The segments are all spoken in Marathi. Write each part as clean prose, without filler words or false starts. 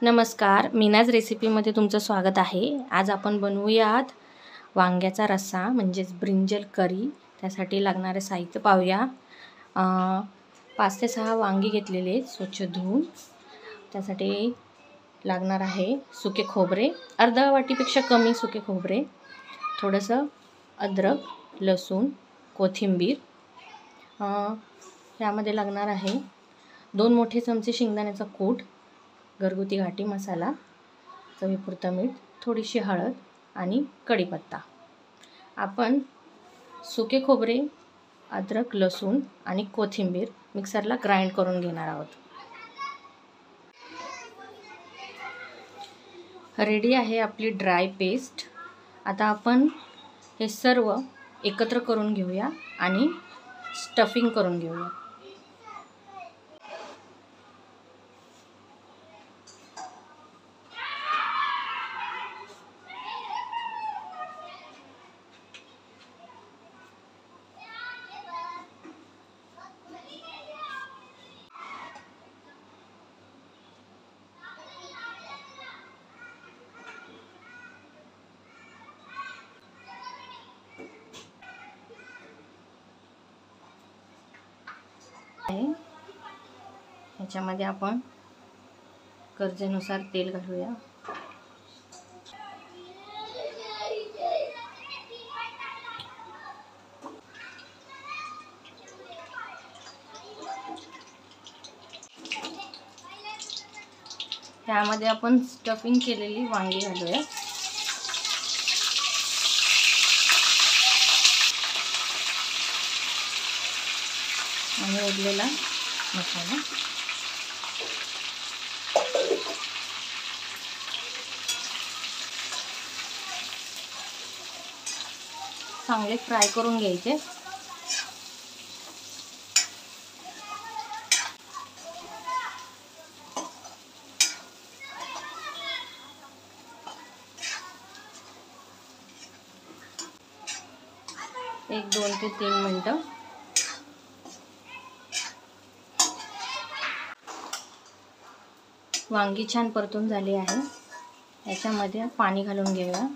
नमस्कार, मीनाज रेसिपीमध्ये तुमचं स्वागत आहे। आज आपण बनवूयात वांग्याचा रस्सा म्हणजेच ब्रिंजल करी। त्यासाठी लागणारे साहित्य पाहूया। 5 ते 6 वांगी घेतलेले स्वच्छ धुवून। त्यासाठी लागणार आहे सुके खोबरे, अर्धा वाटीपेक्षा कमी सुके खोबरे, थोडंसं अद्रक, लसूण, कोथिंबीर। यामध्ये लागणार आहे 2 मोठे चमचे शेंगदाण्याचा कूट, घरगुती घाटी मसाला, चवीपुरतं मीठ, थोडीशी हळद आणि कढीपत्ता। आपण सुके खोबरे, अद्रक, लसूण आणि कोथिंबीर मिक्सरला ग्राइंड करून घेणार आहोत। रेडी आहे आपली ड्राय पेस्ट। आता आपण हे सर्व एकत्र करून घेऊया आणि स्टफिंग करून घेऊया। ह्याच्यामध्ये आपण गरजेनुसार तेल घालूया। त्यामध्ये आपण स्टफिंग केलेली वांगी घालूया। आणि उरलेला मसाला चांगले फ्राय करून घ्यायचे। एक 2 ते 3 मिनिटं। वांगी छान परतून झाली आहे। याच्यामध्ये पाणी घालून घेऊया।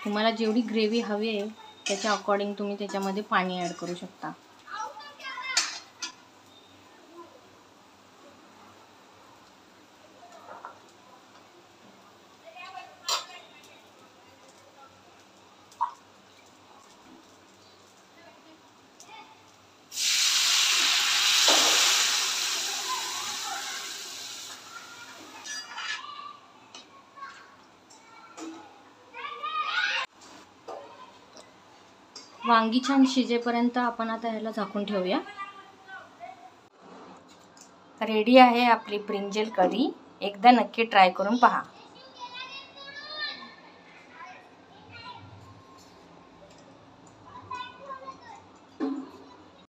तुम्हाला जेवढी ग्रेव्ही हवी आहे त्याच्या अकॉर्डिंग तुम्ही त्याच्यामध्ये पाणी ॲड करू शकता। वांगी छान शिजेपर्यंत आपण आता ह्याला झाकून ठेवूया। रेडी आहे आपली ब्रिंजल करी। एकदा नक्की ट्राय करून पहा।